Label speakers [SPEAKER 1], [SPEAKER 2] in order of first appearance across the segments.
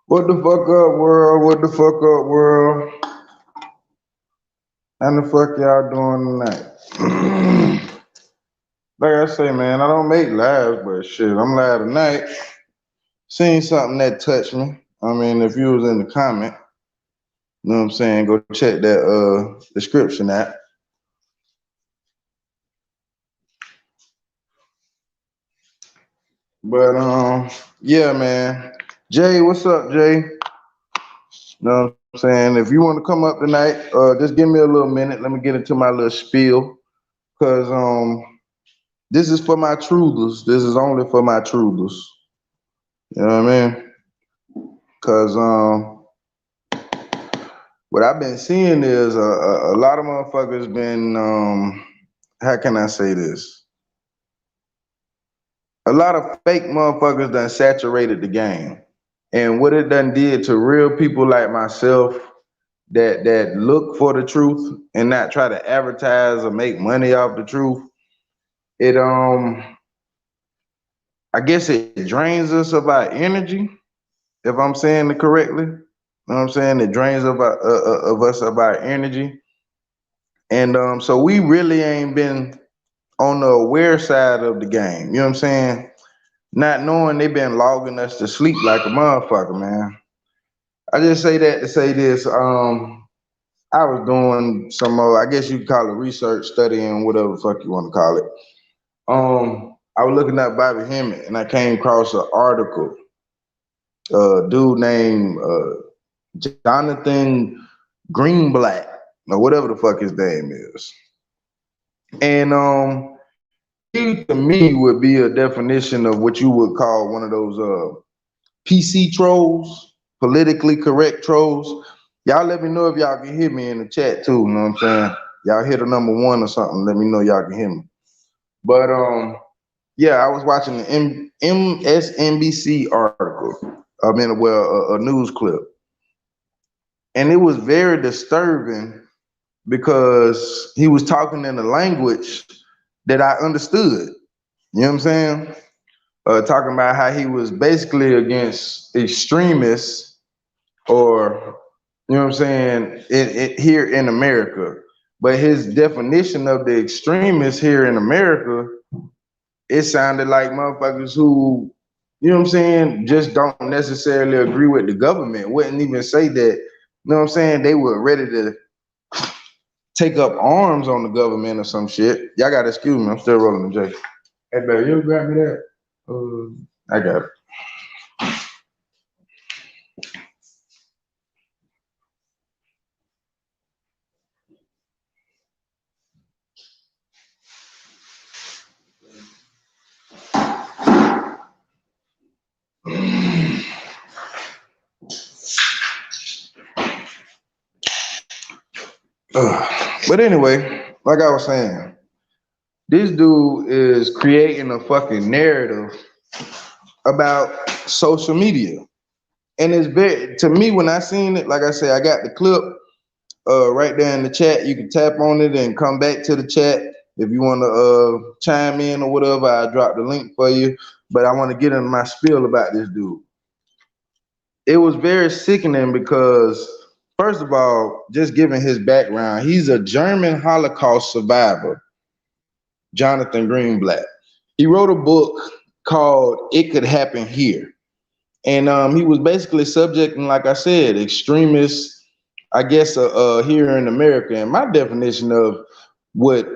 [SPEAKER 1] What the fuck up, world? What the fuck up, world? And the fuck y'all doing tonight? Like I say, man, I don't make lives, but shit, I'm live tonight. Seen something that touched me. I mean, if you was in the comment, you know what I'm saying, go check that description out. But yeah, man. Jay, what's up, Jay? You know what I'm saying? If you want to come up tonight, just give me a little minute. Let me get into my little spiel. Cause this is for my truthers. This is only for my truthers. You know what I mean? Cause what I've been seeing is a lot of motherfuckers been how can I say this? A lot of fake motherfuckers done saturated the game. And what it done did to real people like myself that look for the truth and not try to advertise or make money off the truth, it I guess it drains us of our energy, if I'm saying it correctly. You know what I'm saying? It drains of us of our energy. And so we really ain't been on the aware side of the game. You know what I'm saying? Not knowing they been logging us to sleep like a motherfucker, man. I just say that to say this. I was doing some, I guess you could call it research, studying, whatever the fuck you want to call it. I was looking at Bobby Hemmett, and I came across an article. Dude named Johnathan Greenblatt, or whatever the fuck his name is. And he to me would be a definition of what you would call one of those PC trolls, politically correct trolls. Y'all let me know if y'all can hear me in the chat too, you know what I'm saying? Y'all hit a number one or something, let me know y'all can hear me. But yeah, I was watching the MSNBC article. I mean, well, a news clip. And it was very disturbing because he was talking in a language that I understood. You know what I'm saying? Talking about how he was basically against extremists, or you know what I'm saying, here in America. But his definition of the extremists here in America, it sounded like motherfuckers who, you know what I'm saying, just don't necessarily agree with the government. Wouldn't even say that, you know what I'm saying, they were ready to take up arms on the government or some shit. Y'all gotta excuse me, I'm still rolling the J. Hey, baby, you grab me that? I got it. But anyway, like I was saying, this dude is creating a fucking narrative about social media. And it's very, to me, when I seen it, like I said, I got the clip right there in the chat. You can tap on it and come back to the chat if you want to chime in or whatever. I drop the link for you. But I want to get into my spiel about this dude. It was very sickening because, first of all, just given his background, he's a German Holocaust survivor, Johnathan Greenblatt. He wrote a book called It Could Happen Here. And he was basically subjecting, like I said, extremists, I guess, here in America. And my definition of what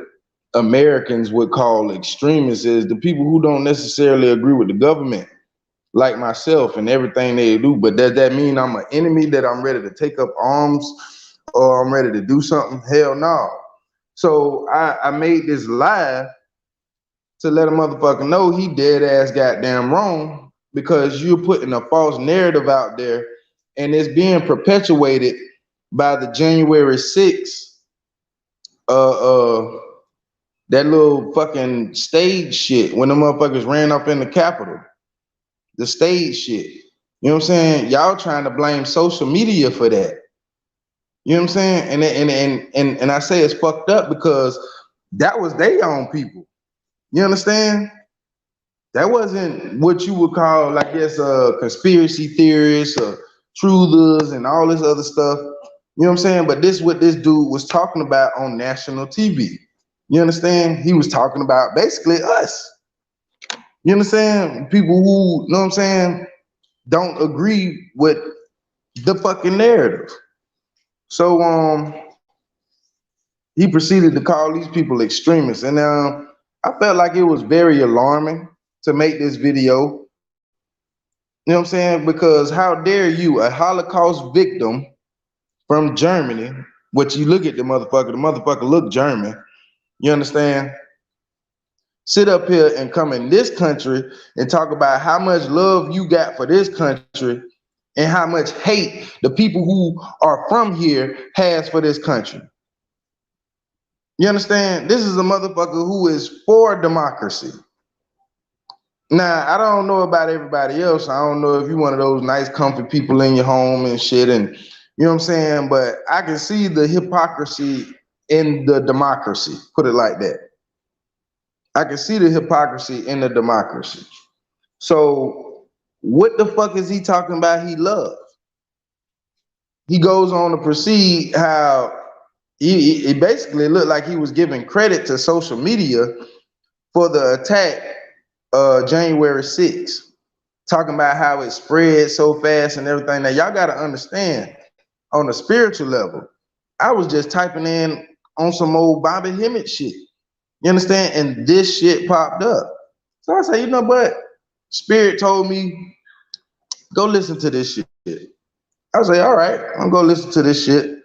[SPEAKER 1] Americans would call extremists is the people who don't necessarily agree with the government, like myself and everything they do. But does that mean I'm an enemy, that I'm ready to take up arms or I'm ready to do something? Hell no. So I made this live to let a motherfucker know he dead ass goddamn wrong, because you're putting a false narrative out there and it's being perpetuated by the January 6th, uh, uh, that little fucking stage shit when the motherfuckers ran up in the Capitol. The stage shit. You know what I'm saying? Y'all trying to blame social media for that. You know what I'm saying? And I say it's fucked up because that was their own people. You understand? That wasn't what you would call, I guess, conspiracy theorists or truthers and all this other stuff. You know what I'm saying? But this what this dude was talking about on national TV. You understand? He was talking about basically us. You understand? People who, you know what I'm saying, don't agree with the fucking narrative. So he proceeded to call these people extremists. And I felt like it was very alarming to make this video. You know what I'm saying? Because how dare you, a Holocaust victim from Germany, which you look at the motherfucker look German, you understand? Sit up here and come in this country and talk about how much love you got for this country and how much hate the people who are from here has for this country. You understand? This is a motherfucker who is for democracy. Now, I don't know about everybody else. I don't know if you're one of those nice, comfy people in your home and shit, and you know what I'm saying? But I can see the hypocrisy in the democracy, put it like that. I can see the hypocrisy in the democracy. So what the fuck is he talking about he loves? He goes on to proceed how he basically looked like he was giving credit to social media for the attack January 6th, talking about how it spread so fast and everything. Now y'all gotta understand, on a spiritual level, I was just typing in on some old Bobby Hemmett shit. You understand? And this shit popped up. So I say, you know what? Spirit told me, go listen to this shit. I was like, all right, I'm gonna listen to this shit.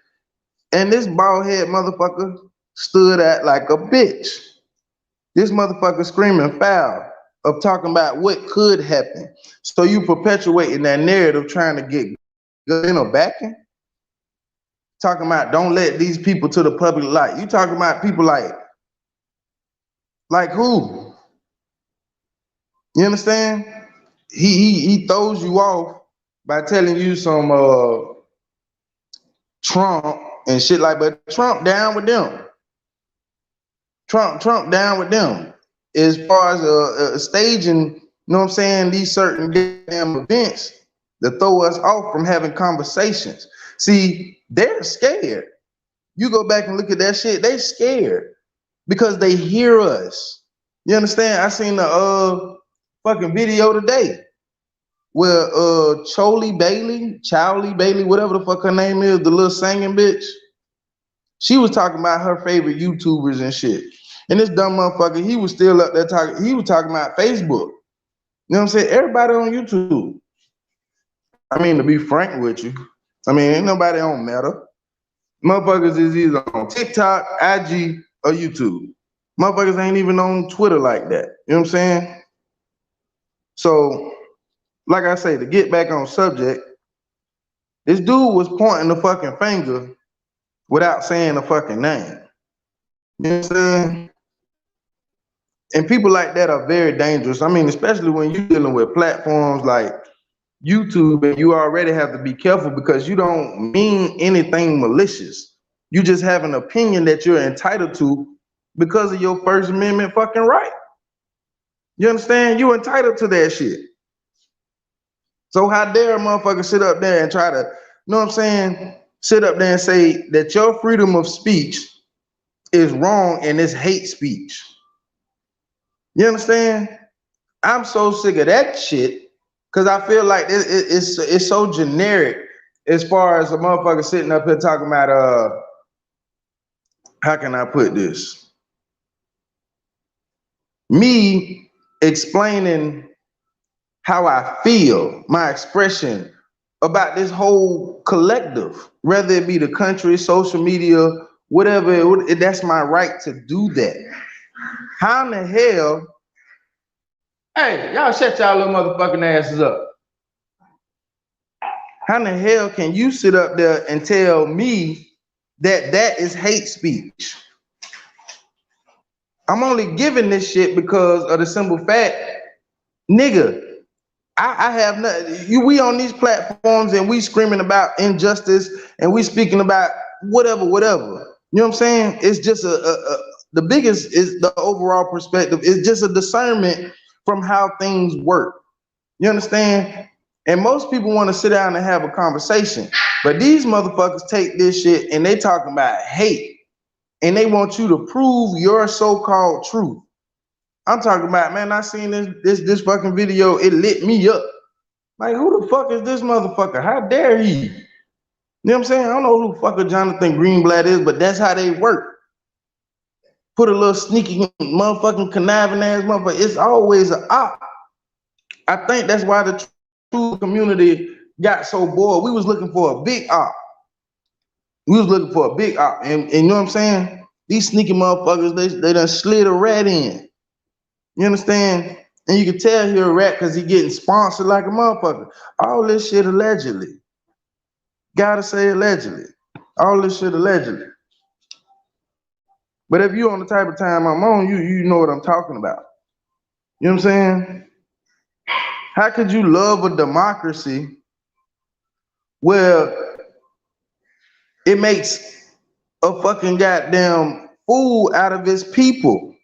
[SPEAKER 1] And this bald head motherfucker stood out like a bitch. This motherfucker screaming foul of talking about what could happen. So you perpetuating that narrative trying to get backing? Talking about don't let these people to the public light. You talking about people like who? You understand? He throws you off by telling you some Trump and shit like, but Trump down with them. Trump down with them. As far as staging, you know what I'm saying, these certain damn events that throw us off from having conversations. See, they're scared. You go back and look at that shit, they scared because they hear us. You understand? I seen the fucking video today where Charlie Bailey, whatever the fuck her name is, the little singing bitch, she was talking about her favorite YouTubers and shit. And this dumb motherfucker, he was still up there talking, he was talking about Facebook. You know what I'm saying? Everybody on YouTube. I mean, to be frank with you, I mean, ain't nobody on Meta. Motherfuckers is either on TikTok, IG, or YouTube. Motherfuckers ain't even on Twitter like that. You know what I'm saying? So, like I say, to get back on subject, this dude was pointing the fucking finger without saying the fucking name. You know what I'm saying? And people like that are very dangerous. I mean, especially when you're dealing with platforms like YouTube, and you already have to be careful because you don't mean anything malicious. You just have an opinion that you're entitled to because of your First Amendment fucking right. You understand? You're entitled to that shit. So how dare a motherfucker sit up there and try to, you know what I'm saying, sit up there and say that your freedom of speech is wrong and it's hate speech. You understand? I'm so sick of that shit because I feel like it's so generic as far as a motherfucker sitting up here talking about how can I put this? Me explaining how I feel, my expression about this whole collective, whether it be the country, social media, whatever, that's my right to do that. How in the hell, hey, y'all shut y'all little motherfucking asses up. How in the hell can you sit up there and tell me that that is hate speech? I'm only giving this shit because of the simple fact, nigga, I have nothing. We on these platforms and we screaming about injustice and we speaking about whatever. You know what I'm saying? It's just the biggest is the overall perspective. It's just a discernment from how things work. You understand? And most people want to sit down and have a conversation. But these motherfuckers take this shit and they talking about hate. And they want you to prove your so-called truth. I'm talking about, man, I seen this fucking video, it lit me up. Like, who the fuck is this motherfucker? How dare he? You know what I'm saying? I don't know who the fuck Johnathan Greenblatt is, but that's how they work. Put a little sneaky motherfucking conniving ass motherfucker. It's always an op. I think that's why the true community got so bored. We was looking for a big op. We was looking for a big op. And you know what I'm saying? These sneaky motherfuckers, they done slid a rat in. You understand? And you can tell he a rat because he getting sponsored like a motherfucker. All this shit allegedly. Gotta say allegedly. All this shit allegedly. But if you on the type of time I'm on, you know what I'm talking about. You know what I'm saying? How could you love a democracy where it makes a fucking goddamn fool out of its people?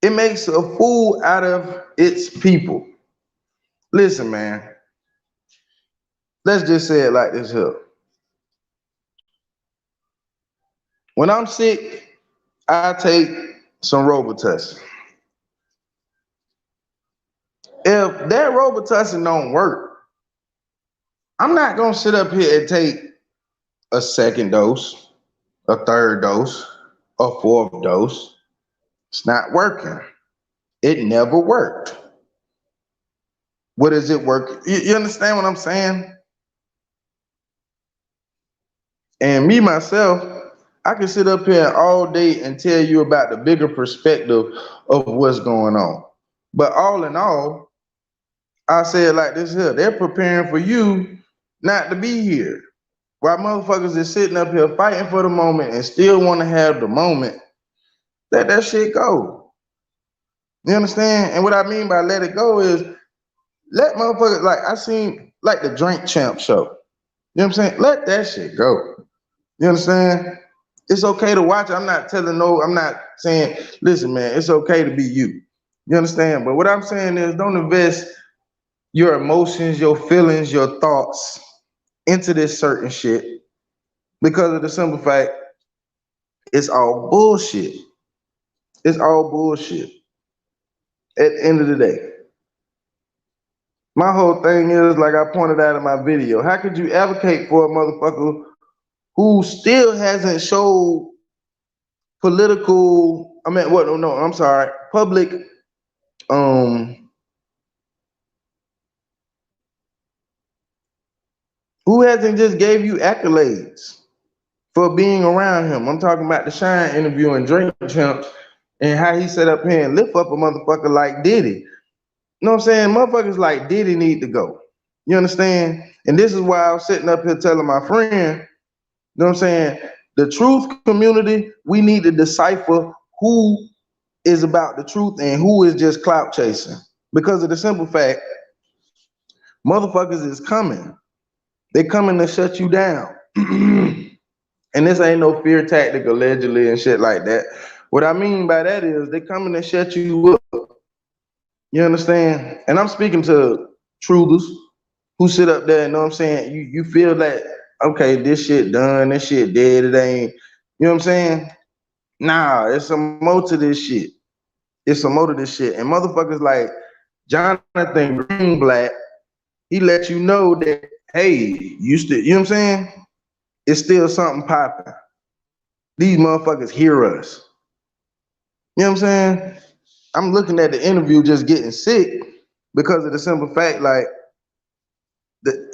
[SPEAKER 1] It makes a fool out of its people. Listen, man. Let's just say it like this here. When I'm sick, I take some Robitussin. If that Robitussin don't work, I'm not gonna sit up here and take a second dose, a third dose, a fourth dose. It's not working. It never worked. What is it working? You understand what I'm saying? And me, myself, I can sit up here all day and tell you about the bigger perspective of what's going on. But all in all, I say it like this here. They're preparing for you not to be here. While motherfuckers is sitting up here fighting for the moment and still want to have the moment, let that shit go. You understand? And what I mean by let it go is let motherfuckers, like I seen like the Drink Champ show. You know what I'm saying? Let that shit go. You understand? It's okay to watch. I'm not saying, listen, man, it's okay to be you. You understand? But what I'm saying is don't invest your emotions, your feelings, your thoughts into this certain shit because of the simple fact it's all bullshit. It's all bullshit. At the end of the day. My whole thing is, like I pointed out in my video, how could you advocate for a motherfucker who still hasn't showed public who hasn't just gave you accolades for being around him? I'm talking about the Shine interview and Drink Champs and how he set up here and lift up a motherfucker like Diddy. You know what I'm saying? Motherfuckers like Diddy need to go. You understand? And this is why I was sitting up here telling my friend, you know what I'm saying? The truth community, we need to decipher who is about the truth and who is just clout chasing. Because of the simple fact, motherfuckers is coming. They coming to shut you down. And this ain't no fear tactic allegedly and shit like that. What I mean by that is they coming to shut you up. You understand? And I'm speaking to truthers who sit up there and know what I'm saying, you feel like, okay, this shit done, this shit dead, it ain't, you know what I'm saying? Nah, it's some more to this shit. It's some more to this shit. And motherfuckers like Johnathan Greenblatt, he let you know that, hey, you still, you know what I'm saying? It's still something popping. These motherfuckers hear us. You know what I'm saying? I'm looking at the interview just getting sick because of the simple fact, like, the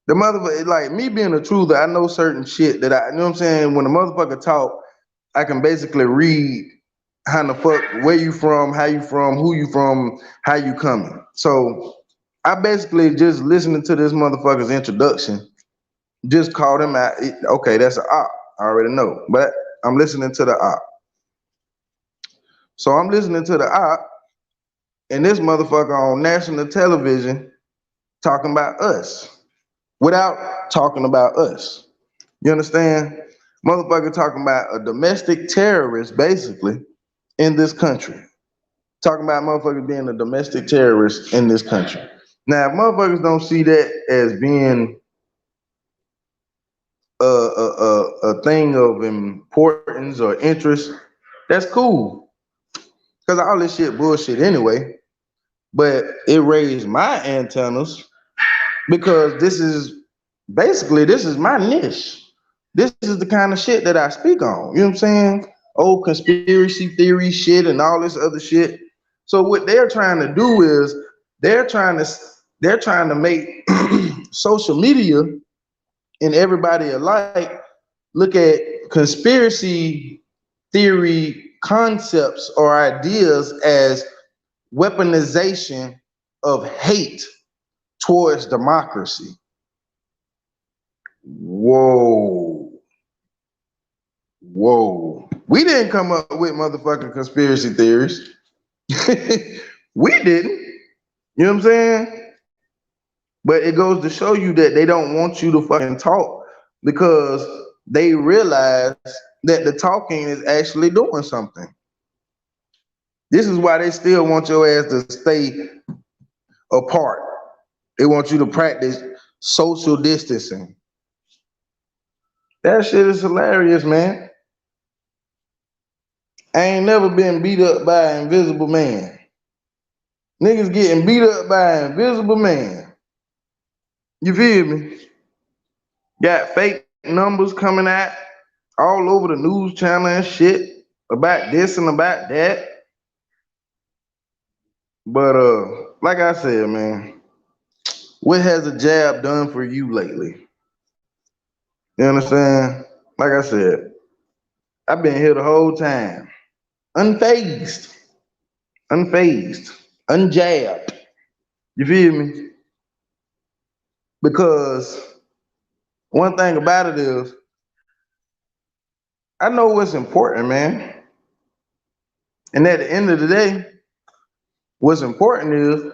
[SPEAKER 1] motherfucker, like me being a truther, I know certain shit that you know what I'm saying? When the motherfucker talk, I can basically read how the fuck, where you from, how you from, who you from, how you coming. So I basically just listening to this motherfucker's introduction, just called him out. Okay, that's an op. I already know, but I'm listening to the op. So I'm listening to the op, and this motherfucker on national television talking about us without talking about us. You understand? Motherfucker talking about a domestic terrorist basically in this country. talking about motherfuckers being a domestic terrorist in this country. Now, if motherfuckers don't see that as being a thing of importance or interest, that's cool. Cause all this shit bullshit anyway. But it raised my antennas because this is my niche. This is the kind of shit that I speak on. You know what I'm saying? Old conspiracy theory shit and all this other shit. So what they're trying to do is they're trying to they're trying to make social media and everybody alike look at conspiracy theory concepts or ideas as weaponization of hate towards democracy. Whoa. Whoa. We didn't come up with motherfucking conspiracy theories. We didn't. You know what I'm saying? But it goes to show you that they don't want you to fucking talk because they realize that the talking is actually doing something. This is why they still want your ass to stay apart. They want you to practice social distancing. That shit is hilarious, man. I ain't never been beat up by an invisible man. Niggas getting beat up by an invisible man. You feel me? Got fake numbers coming out all over the news channel and shit about this and about that. But like I said, man, what has a jab done for you lately? You understand? Like I said, I've been here the whole time, unfazed, unjabbed. You feel me? Because one thing about it is, I know what's important, man. And at the end of the day, what's important is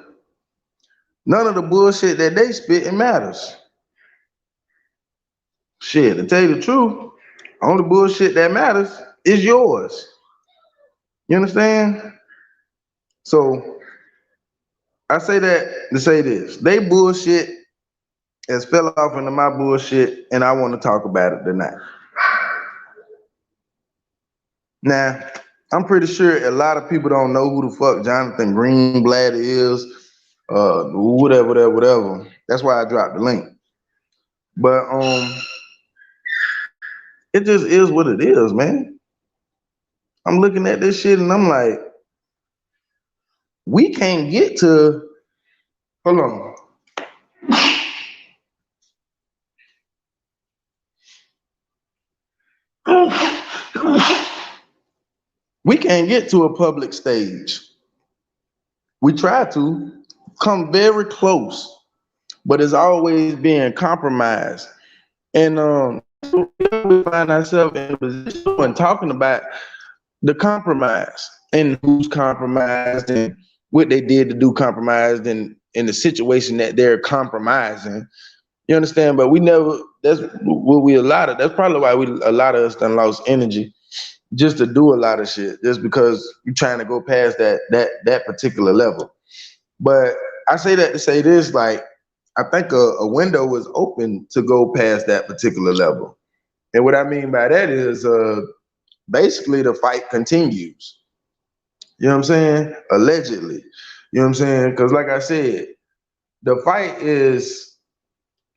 [SPEAKER 1] none of the bullshit that they spitting matters. Shit, to tell you the truth, only bullshit that matters is yours. You understand? So I say that to say this. They bullshit has fell off into my bullshit, and I want to talk about it tonight. Now, I'm pretty sure a lot of people don't know who the fuck Johnathan Greenblatt is, whatever. That's why I dropped the link. But it just is what it is, man. I'm looking at this shit and I'm like, we can't get to, hold on. We can't get to a public stage. We try to come very close, but it's always being compromised. And we find ourselves in a position when talking about the compromise and who's compromised and what they did to do compromised and in the situation that they're compromising. You understand? But we never, that's what we allotted. That's probably why a lot of us done lost energy just to do a lot of shit, just because you're trying to go past that particular level. But I say that to say this, like, I think a window was open to go past that particular level. And what I mean by that is basically the fight continues. You know what I'm saying? Allegedly. You know what I'm saying? Because like I said, the fight is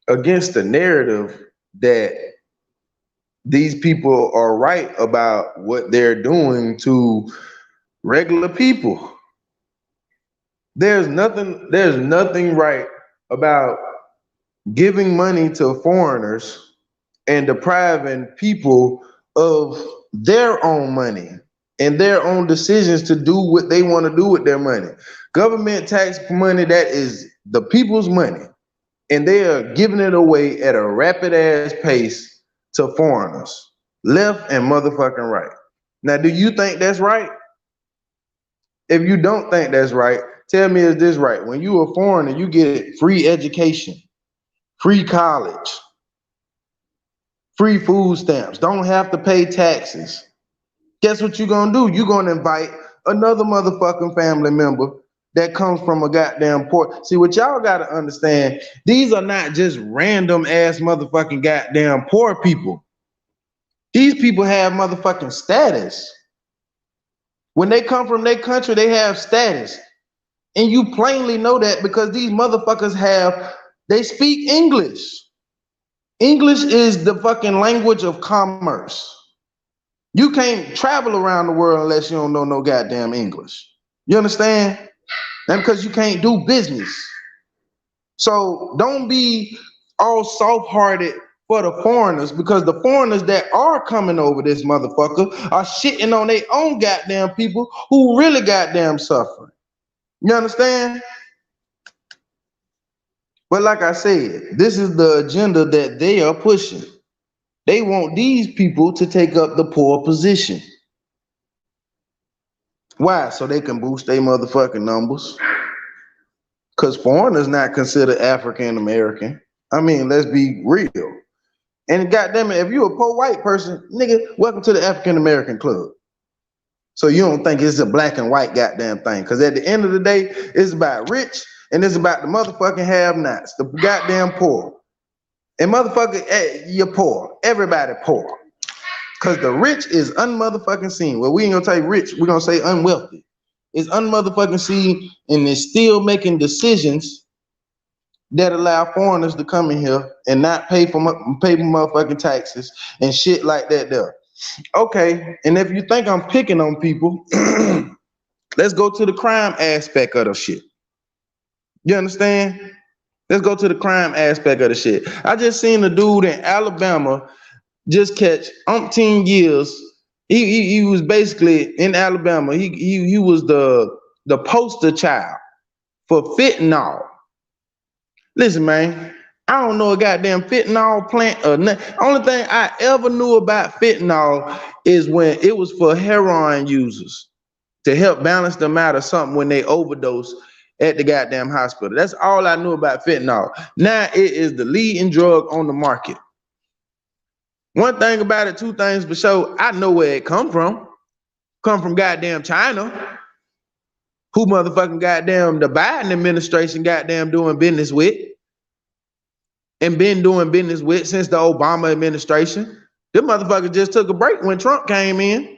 [SPEAKER 1] against the narrative that these people are right about what they're doing to regular people. There's nothing right about giving money to foreigners and depriving people of their own money and their own decisions to do what they want to do with their money. Government tax money, that is the people's money, and they are giving it away at a rapid ass pace to foreigners, left and motherfucking right. Now, do you think that's right? If you don't think that's right, tell me, is this right? When you a foreigner, you get free education, free college, free food stamps, don't have to pay taxes. Guess what you're gonna do? You're gonna invite another motherfucking family member that comes from a goddamn poor. See, what y'all gotta understand, these are not just random ass motherfucking goddamn poor people. These people have motherfucking status. When they come from their country, they have status. And you plainly know that because these motherfuckers they speak English. English is the fucking language of commerce. You can't travel around the world unless you don't know no goddamn English. You understand? And because you can't do business. So don't be all soft-hearted for the foreigners, because the foreigners that are coming over this motherfucker are shitting on their own goddamn people who really goddamn suffering. You understand? But like I said, this is the agenda that they are pushing. They want these people to take up the poor position. Why? So they can boost their motherfucking numbers. Because foreigners not considered African American. I mean, let's be real. And goddamn it, if you a poor white person, nigga, welcome to the African American club. So you don't think it's a black and white goddamn thing. Because at the end of the day, it's about rich and it's about the motherfucking have-nots, the goddamn poor. And motherfucker, you're poor. Everybody poor. Because the rich is unmotherfucking seen. Well, we ain't gonna say rich, we're gonna say unwealthy. It's unmotherfucking seen, and it's still making decisions that allow foreigners to come in here and not pay for motherfucking taxes and shit like that there. Okay, and if you think I'm picking on people, let's go to the crime aspect of the shit. You understand? Let's go to the crime aspect of the shit. I just seen a dude in Alabama just catch umpteen years. He was basically in Alabama. He was the poster child for fentanyl. Listen, man, I don't know a goddamn fentanyl plant or nothing. Only thing I ever knew about fentanyl is when it was for heroin users to help balance them out or something when they overdose at the goddamn hospital. That's all I knew about fentanyl. Now it is the leading drug on the market. One thing about it, two things for sure, I know where it come from. Come from goddamn China. Who motherfucking goddamn the Biden administration goddamn doing business with and been doing business with since the Obama administration. Them motherfuckers just took a break when Trump came in.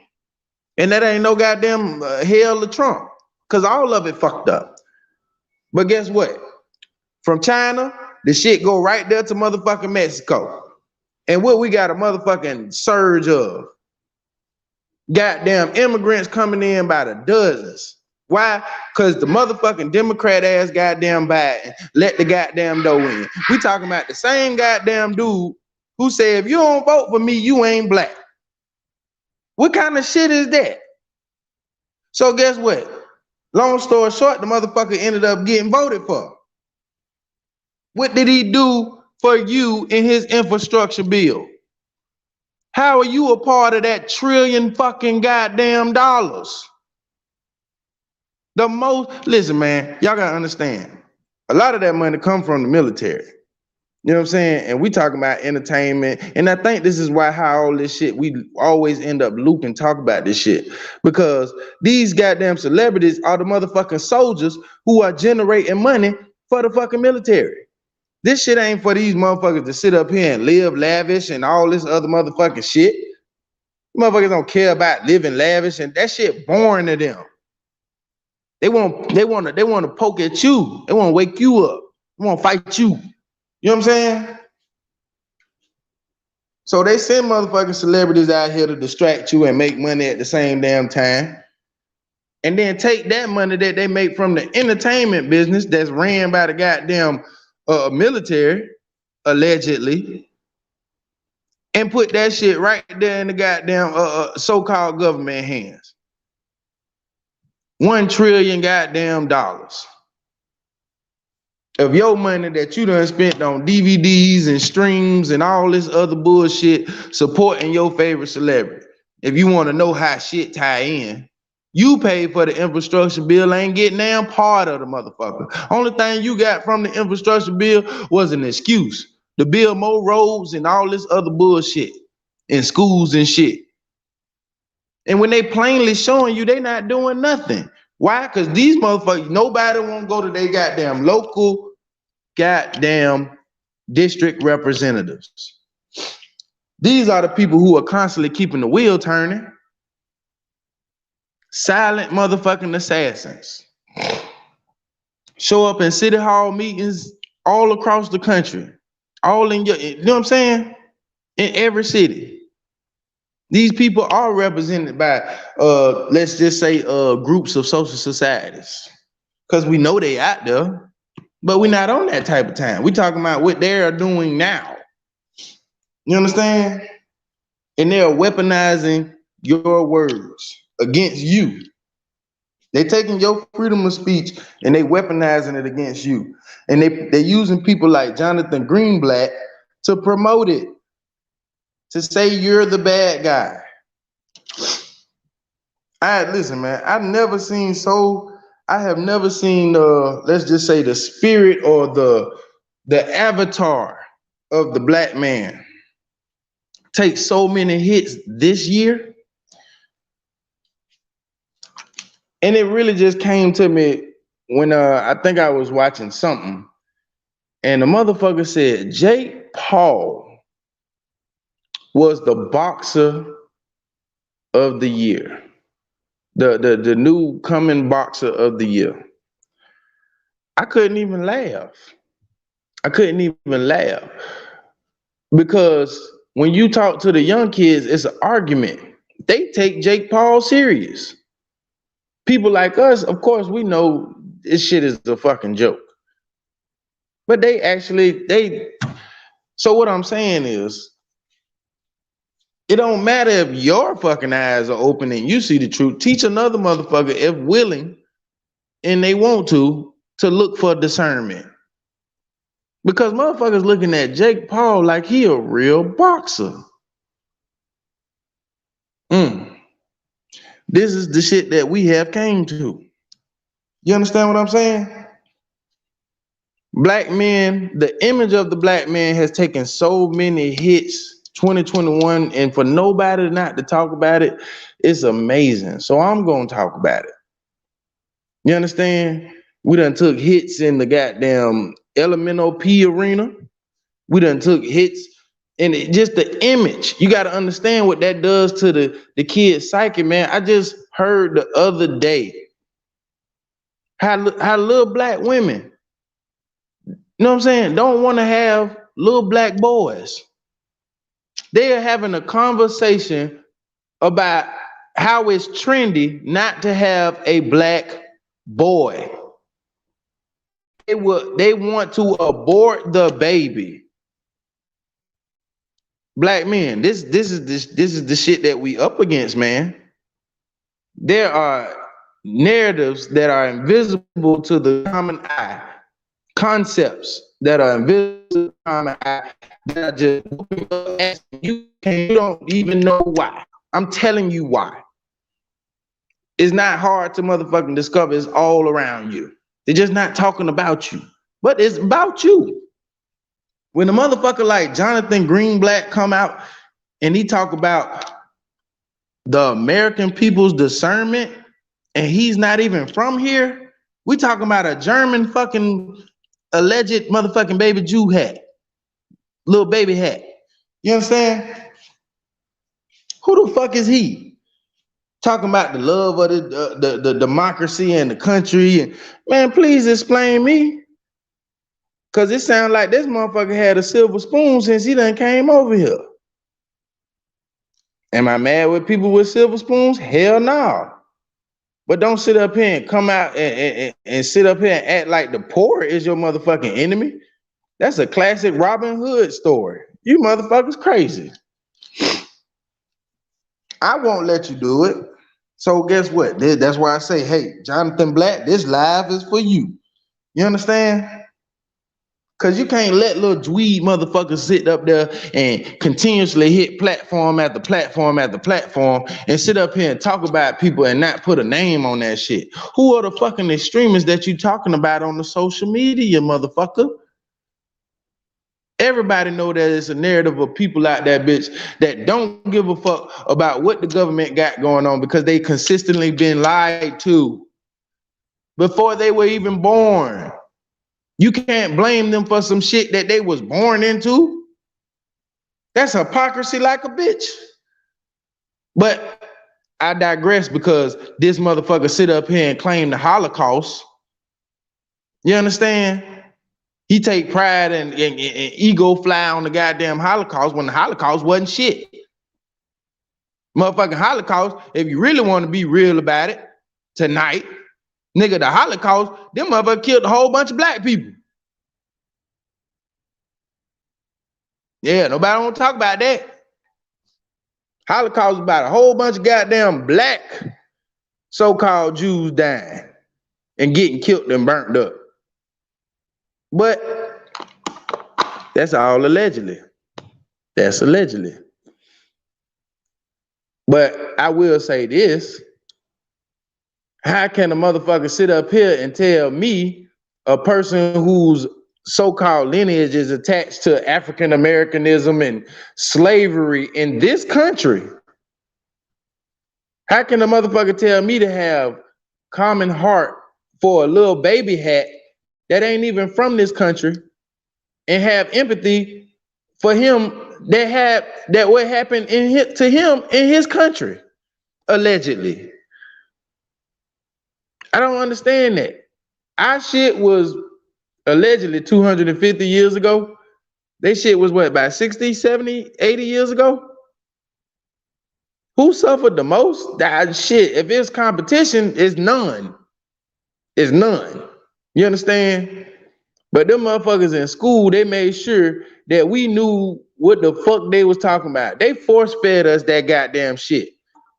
[SPEAKER 1] And that ain't no goddamn hell of Trump, because all of it fucked up. But guess what? From China, the shit go right there to motherfucking Mexico. And what we got a motherfucking surge of goddamn immigrants coming in by the dozens. Why? Because the motherfucking Democrat ass goddamn Biden let the goddamn dough in. We talking about the same goddamn dude who said, if you don't vote for me, you ain't black. What kind of shit is that? So guess what? Long story short, the motherfucker ended up getting voted for. What did he do for you in his infrastructure bill? How are you a part of that trillion fucking goddamn dollars? Listen, man, y'all gotta understand. A lot of that money come from the military. You know what I'm saying? And we talking about entertainment. And I think this is how all this shit, we always end up looping, talk about this shit. Because these goddamn celebrities are the motherfucking soldiers who are generating money for the fucking military. This shit ain't for these motherfuckers to sit up here and live lavish and all this other motherfucking shit. Motherfuckers don't care about living lavish, and that shit boring to them. They want to poke at you. They want to wake you up. They want to fight you. You know what I'm saying? So they send motherfucking celebrities out here to distract you and make money at the same damn time. And then take that money that they make from the entertainment business that's ran by the goddamn military, allegedly, and put that shit right there in the goddamn so-called government hands. $1 trillion goddamn dollars of your money that you done spent on DVDs and streams and all this other bullshit supporting your favorite celebrity. If you want to know how shit tie in, you paid for the infrastructure bill, ain't getting damn part of the motherfucker. Only thing you got from the infrastructure bill was an excuse to build more roads and all this other bullshit in schools and shit. And when they plainly showing you they not doing nothing. Why? Because these motherfuckers, nobody won't go to their goddamn local goddamn district representatives. These are the people who are constantly keeping the wheel turning. Silent motherfucking assassins. Show up in city hall meetings all across the country. All in your, you know what I'm saying? In every city. These people are represented by, let's just say, groups of social societies. Because we know they out there, but we're not on that type of time. We're talking about what they're doing now. You understand? And they're weaponizing your words against you. They're taking your freedom of speech and they weaponizing it against you. And they're using people like Johnathan Greenblatt to promote it, to say you're the bad guy. Listen, man, I have never seen, let's just say the spirit or the avatar of the black man take so many hits this year. And it really just came to me when I think I was watching something and the motherfucker said Jake Paul was the boxer of the year. The new coming boxer of the year. I couldn't even laugh. Because when you talk to the young kids, it's an argument. They take Jake Paul serious. People like us, of course, we know this shit is a fucking joke. But so what I'm saying is, it don't matter if your fucking eyes are open and you see the truth. Teach another motherfucker, if willing, and they want to look for discernment. Because motherfuckers looking at Jake Paul like he a real boxer. This is the shit that we have came to. You understand what I'm saying? Black men, the image of the black man has taken so many hits 2021, and for nobody not to talk about it, it's amazing. So I'm gonna talk about it. You understand? We done took hits in the goddamn LMNOP arena. We done took hits in just the image. You got to understand what that does to the kid's psyche, man. I just heard the other day how little black women, you know what I'm saying, don't want to have little black boys. They are having a conversation about how it's trendy not to have a black boy. They want to abort the baby. Black men, this is the shit that we up against, man. There are narratives that are invisible to the common eye, concepts that are invisible to the common eye that are just you don't even know why. I'm telling you why. It's not hard to motherfucking discover. It's all around you. They're just not talking about you, but it's about you. When a motherfucker like Johnathan Greenblatt come out and he talk about the American people's discernment, and he's not even from here, we talking about a German fucking alleged motherfucking baby Jew hat, little baby hat. You understand? Who the fuck is he? Talking about the love of the democracy and the country. And man, please explain me. Cause it sounds like this motherfucker had a silver spoon since he done came over here. Am I mad with people with silver spoons? Hell no. But don't sit up here and come out and sit up here and act like the poor is your motherfucking enemy. That's a classic Robin Hood story. You motherfuckers crazy. I won't let you do it. So guess what? That's why I say, hey, Johnathan Black, this live is for you. You understand? Because you can't let little dweeb motherfuckers sit up there and continuously hit platform after platform after platform and sit up here and talk about people and not put a name on that shit. Who are the fucking extremists that you talking about on the social media, motherfucker? Everybody know that it's a narrative of people out there, bitch, that don't give a fuck about what the government got going on because they consistently been lied to before they were even born. You can't blame them for some shit that they was born into. That's hypocrisy like a bitch. But I digress because this motherfucker sit up here and claim the Holocaust. You understand? He take pride and ego fly on the goddamn Holocaust when the Holocaust wasn't shit. Motherfucking Holocaust, if you really want to be real about it tonight, nigga, the Holocaust, them motherfuckers killed a whole bunch of black people. Yeah, nobody want to talk about that. Holocaust is about a whole bunch of goddamn black so-called Jews dying and getting killed and burnt up. But that's all allegedly. That's allegedly. But I will say this. How can a motherfucker sit up here and tell me, a person whose so-called lineage is attached to African Americanism and slavery in this country, how can a motherfucker tell me to have common heart for a little baby hat that ain't even from this country and have empathy for him that what happened to him in his country, allegedly? I don't understand that. Our shit was allegedly 250 years ago. They shit was what, about 60, 70, 80 years ago? Who suffered the most? That shit, if it's competition, it's none. It's none. You understand? But them motherfuckers in school, they made sure that we knew what the fuck they was talking about. They force-fed us that goddamn shit.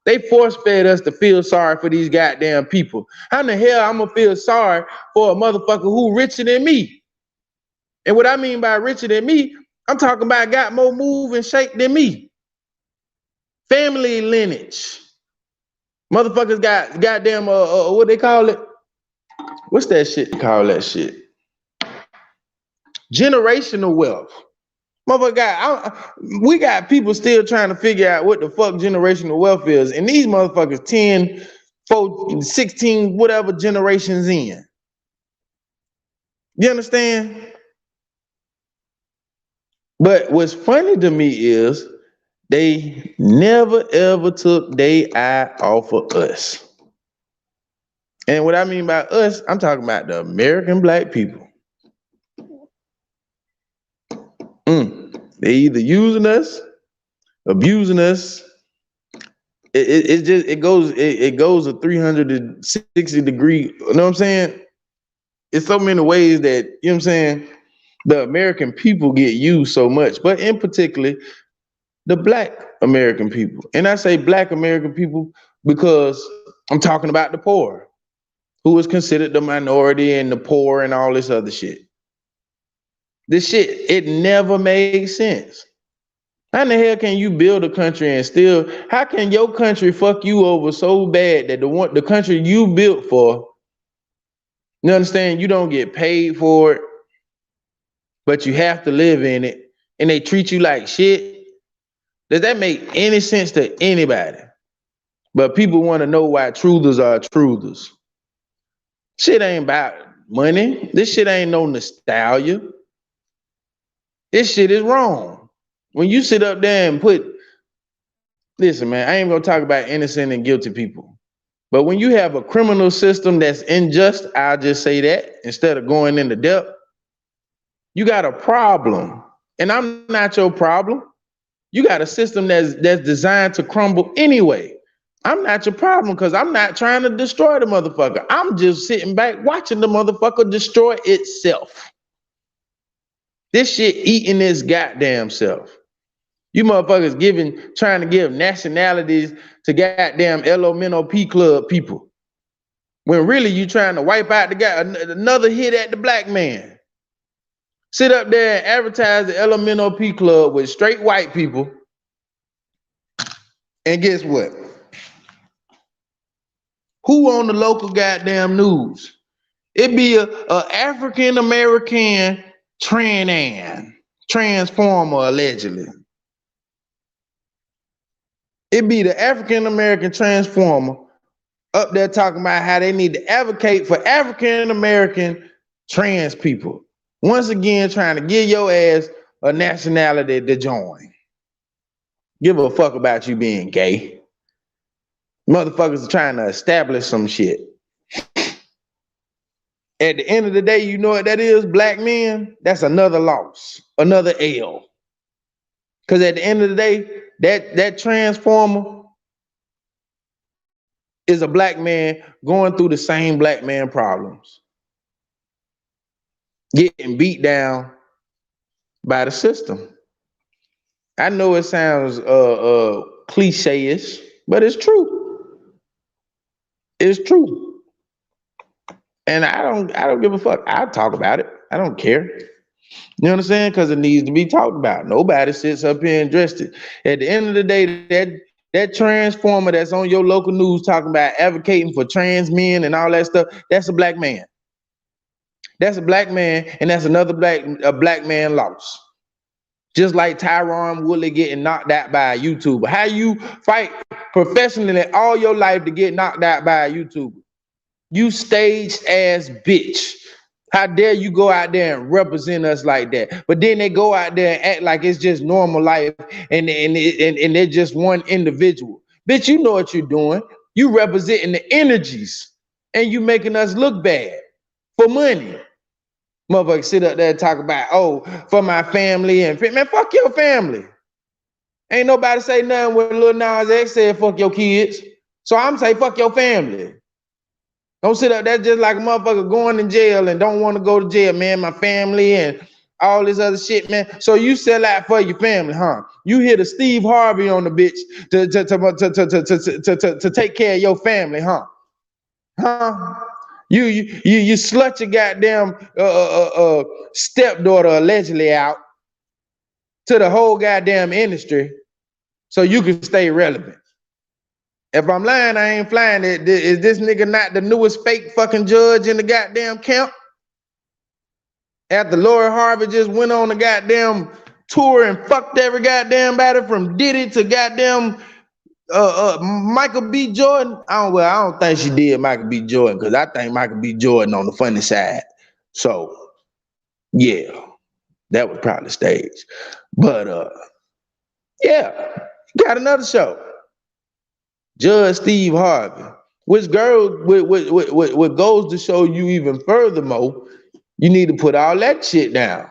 [SPEAKER 1] They force-fed us to feel sorry for these goddamn people. How in the hell I'm gonna feel sorry for a motherfucker who richer than me? And what I mean by richer than me, I'm talking about got more move and shake than me. Family lineage. Motherfuckers got goddamn, what they call it? What's that shit they call that shit? Generational wealth. Motherfucker, we got people still trying to figure out what the fuck generational wealth is. And these motherfuckers 10, 14, 16, whatever generations in. You understand? But what's funny to me is they never ever took their eye off of us. And what I mean by us, I'm talking about the American black people. They either using us, abusing us. It goes a 360 degree. You know what I'm saying? It's so many ways that, you know what I'm saying, the American people get used so much, but in particular, the black American people. And I say black American people because I'm talking about the poor, who is considered the minority and the poor and all this other shit. This shit, it never made sense. How in the hell can you build a country and still, how can your country fuck you over so bad that the country you built for, you understand, you don't get paid for it, but you have to live in it, and they treat you like shit? Does that make any sense to anybody? But people want to know why truthers are truthers. Shit ain't about money. This shit ain't no nostalgia. This shit is wrong. When you sit up there and listen, man, I ain't gonna talk about innocent and guilty people. But when you have a criminal system that's unjust, I'll just say that instead of going into depth, you got a problem. And I'm not your problem. You got a system that's designed to crumble anyway. I'm not your problem because I'm not trying to destroy the motherfucker. I'm just sitting back watching the motherfucker destroy itself. This shit eating its goddamn self. You motherfuckers trying to give nationalities to goddamn Elemental P Club people, when really you trying to wipe out the guy, another hit at the black man. Sit up there and advertise the Elemental P Club with straight white people, and guess what? Who on the local goddamn news? It be a African American trans transformer allegedly. It be the African American transformer up there talking about how they need to advocate for African American trans people. Once again, trying to give your ass a nationality to join. Give a fuck about you being gay. Motherfuckers are trying to establish some shit. At the end of the day, you know what that is, black men? That's another loss, another L. Because at the end of the day, that transformer is a black man going through the same black man problems. Getting beat down by the system. I know it sounds cliche-ish, but it's true. It's true. And I don't give a fuck. I'll talk about it. I don't care. You know what I'm saying? Because it needs to be talked about. Nobody sits up here and addressed it. At the end of the day, that transformer that's on your local news talking about advocating for trans men and all that stuff, that's a black man. That's a black man, and that's another black man loss. Just like Tyron Woodley getting knocked out by a YouTuber. How you fight professionally all your life to get knocked out by a YouTuber? You staged ass bitch. How dare you go out there and represent us like that? But then they go out there and act like it's just normal life and they're just one individual. Bitch, you know what you're doing. You representing the energies and you making us look bad for money. Motherfuckers sit up there and talk about, oh, for my family and man, fuck your family. Ain't nobody say nothing when Lil Nas X said fuck your kids. So I'm saying fuck your family. Don't sit up there just like a motherfucker going to jail and don't want to go to jail, man. My family and all this other shit, man. So you sell out for your family, huh? You hit a Steve Harvey on the bitch to take care of your family, huh? Huh? You slut your goddamn stepdaughter allegedly out to the whole goddamn industry so you can stay relevant. If I'm lying, I ain't flying. Is this nigga not the newest fake fucking judge in the goddamn camp? After Lori Harvey just went on a goddamn tour and fucked every goddamn body from Diddy to goddamn Michael B. Jordan. I don't think she did Michael B. Jordan because I think Michael B. Jordan on the funny side. So yeah, that was probably staged. But yeah, got another show. Judge Steve Harvey, which what goes to show you even furthermore, you need to put all that shit down.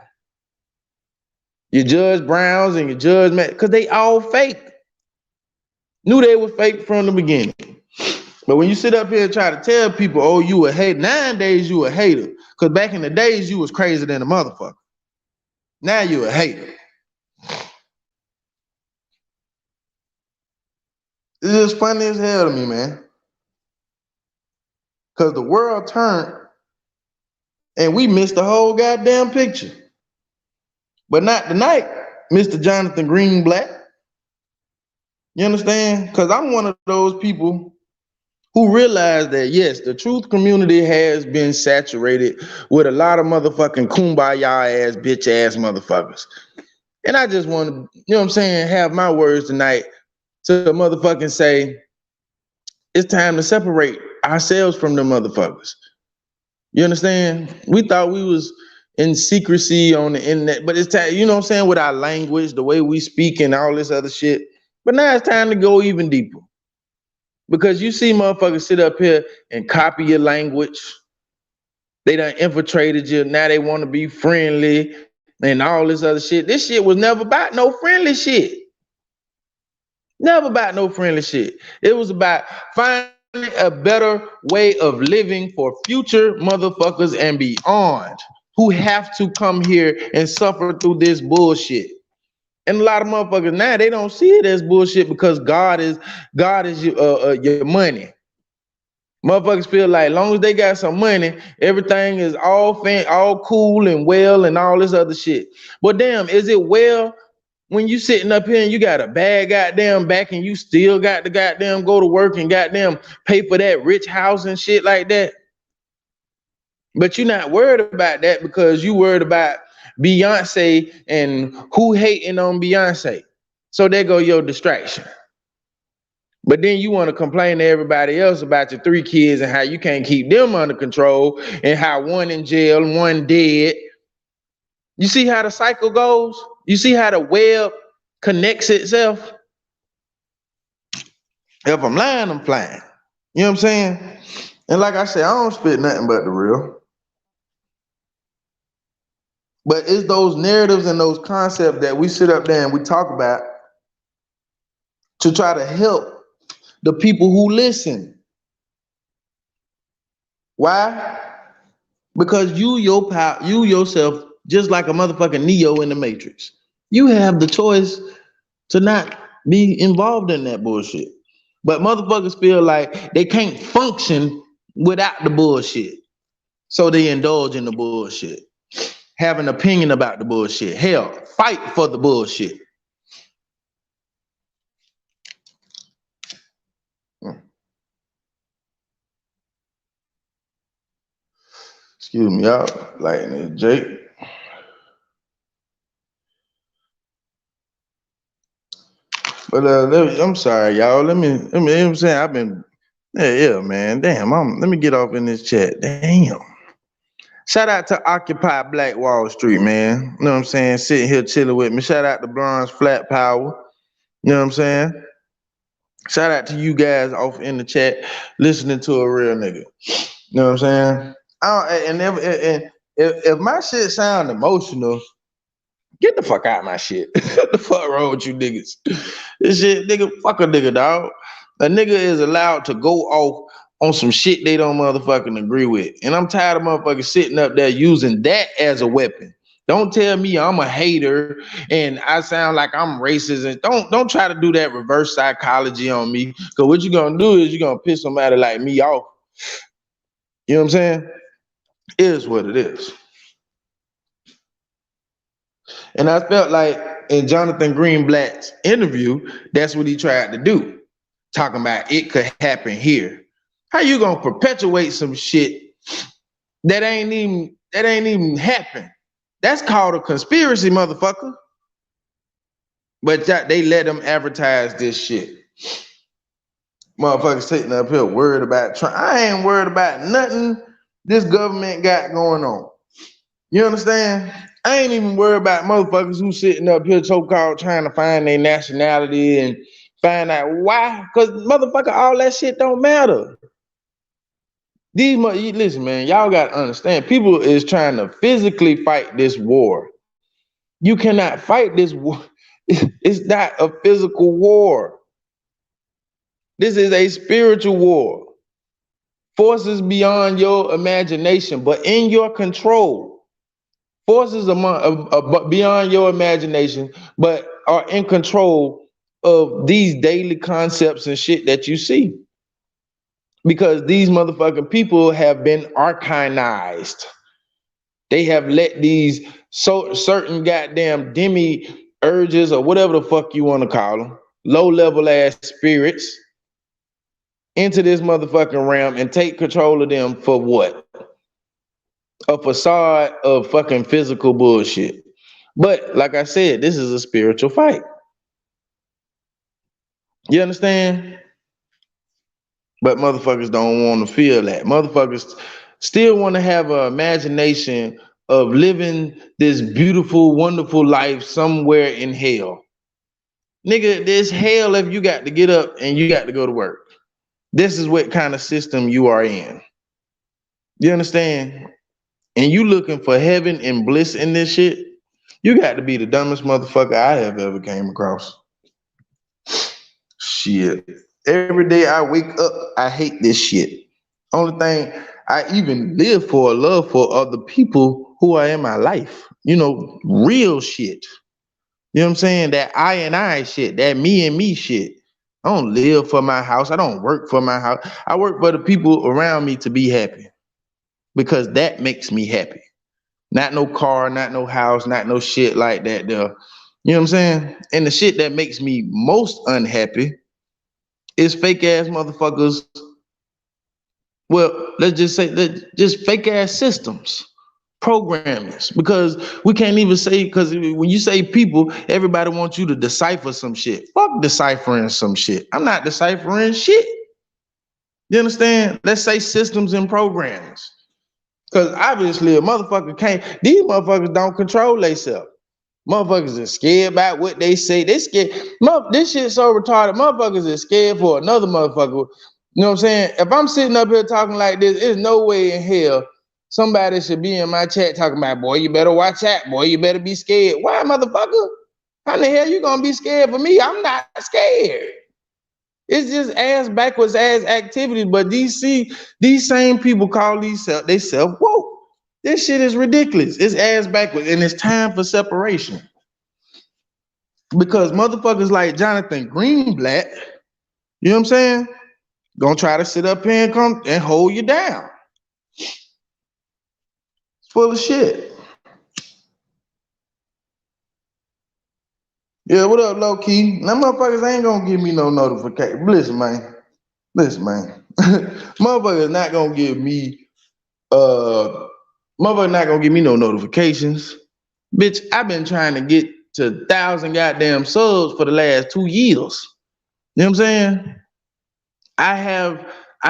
[SPEAKER 1] Your Judge Browns and your Judge Matt, because they all fake. Knew they were fake from the beginning. But when you sit up here and try to tell people, oh, you a hater, nowadays you a hater. Because back in the days, you was crazier than a motherfucker. Now you a hater. It's just funny as hell to me, man. Because the world turned and we missed the whole goddamn picture. But not tonight, Mr. Johnathan Greenblatt. You understand? Because I'm one of those people who realize that, yes, the truth community has been saturated with a lot of motherfucking kumbaya ass, bitch ass motherfuckers. And I just want to, you know what I'm saying, have my words tonight to motherfucking say, it's time to separate ourselves from the motherfuckers. You understand? We thought we was in secrecy on the internet, but it's time, you know what I'm saying, with our language, the way we speak and all this other shit. But now it's time to go even deeper. Because you see motherfuckers sit up here and copy your language. They done infiltrated you. Now they want to be friendly and all this other shit. This shit was never about no friendly shit. Never about no friendly shit. It was about finding a better way of living for future motherfuckers and beyond who have to come here and suffer through this bullshit. And a lot of motherfuckers now, they don't see it as bullshit because God is your money. Motherfuckers feel like as long as they got some money, everything is all cool and well and all this other shit. But damn, is it well when you sitting up here and you got a bad goddamn back and you still got to goddamn go to work and goddamn pay for that rich house and shit like that? But you're not worried about that because you worried about Beyonce and who hating on Beyonce. So there go your distraction. But then you want to complain to everybody else about your 3 kids and how you can't keep them under control and how one in jail, one dead. You see how the cycle goes? You see how the web connects itself? If I'm lying, I'm flying. You know what I'm saying? And like I said, I don't spit nothing but the real. But it's those narratives and those concepts that we sit up there and we talk about to try to help the people who listen. Why? Because you yourself, just like a motherfucking Neo in the Matrix, you have the choice to not be involved in that bullshit. But motherfuckers feel like they can't function without the bullshit. So they indulge in the bullshit. Have an opinion about the bullshit. Hell, fight for the bullshit. Excuse me, y'all. Like Jake. But I'm sorry, y'all. Let me. You know what I'm saying? I've been. Yeah, man. Damn. Let me get off in this chat. Damn. Shout out to Occupy Black Wall Street, man. You know what I'm saying? Sitting here chilling with me. Shout out to Bronze Flat Power. You know what I'm saying? Shout out to you guys off in the chat listening to a real nigga. You know what I'm saying? And if my shit sound emotional, get the fuck out of my shit. What the fuck wrong with you niggas? This shit, nigga, fuck a nigga, dog. A nigga is allowed to go off on some shit they don't motherfucking agree with. And I'm tired of motherfuckers sitting up there using that as a weapon. Don't tell me I'm a hater and I sound like I'm racist. And don't try to do that reverse psychology on me. Cause what you're gonna do is you're gonna piss somebody like me off. You know what I'm saying? It is what it is. And I felt like in Johnathan Greenblatt's interview, that's what he tried to do. Talking about it could happen here. How you gonna perpetuate some shit that ain't even happen? That's called a conspiracy, motherfucker. But they let them advertise this shit. Motherfuckers sitting up here worried about Trump. I ain't worried about nothing this government got going on. You understand? I ain't even worried about motherfuckers who sitting up here so-called trying to find their nationality and find out why. Because motherfucker, all that shit don't matter. Listen, man, y'all got to understand. People is trying to physically fight this war. You cannot fight this war. It's not a physical war. This is a spiritual war. Forces beyond your imagination, but in your control. Forces beyond your imagination, but are in control of these daily concepts and shit that you see. Because these motherfucking people have been arcanized. They have let these certain goddamn demi urges or whatever the fuck you want to call them, low level ass spirits, into this motherfucking realm and take control of them for what? A facade of fucking physical bullshit. But like I said, this is a spiritual fight. You understand? But motherfuckers don't want to feel that. Motherfuckers still want to have an imagination of living this beautiful, wonderful life somewhere in hell. Nigga, there's hell if you got to get up and you got to go to work. This is what kind of system you are in. You understand? And you looking for heaven and bliss in this shit, you got to be the dumbest motherfucker I have ever came across. Shit. Every day I wake up, I hate this shit. Only thing I even live for, love for, are the people who are in my life. You know, real shit. You know what I'm saying? That I and I shit, that me and me shit. I don't live for my house. I don't work for my house. I work for the people around me to be happy. Because that makes me happy. Not no car, not no house, not no shit like that there. You know what I'm saying? And the shit that makes me most unhappy is fake ass motherfuckers. Well, let's just say just fake ass systems. Programmers, because we can't even say, because when you say people, everybody wants you to decipher some shit. Fuck deciphering some shit. I'm not deciphering shit. You understand? Let's say systems and programs. Because obviously a motherfucker can't, these motherfuckers don't control themselves. Motherfuckers are scared about what they say. They scared. This shit so retarded. Motherfuckers are scared for another motherfucker. You know what I'm saying? If I'm sitting up here talking like this, there's no way in hell somebody should be in my chat talking about, boy, you better watch out. Boy, you better be scared. Why, motherfucker? How the hell you gonna be scared for me? I'm not scared. It's just ass backwards ass activities. But these same people call they self woke. This shit is ridiculous. It's ass backwards, and it's time for separation. Because motherfuckers like Johnathan Greenblatt, you know what I'm saying, gonna try to sit up here and come and hold you down. It's full of shit. Yeah, what up, low key? Them motherfuckers ain't gonna give me no notification. Listen, man. Motherfuckers not gonna give me no notifications. Bitch, I've been trying to get to 1,000 goddamn subs for the last 2 years. You know what I'm saying? I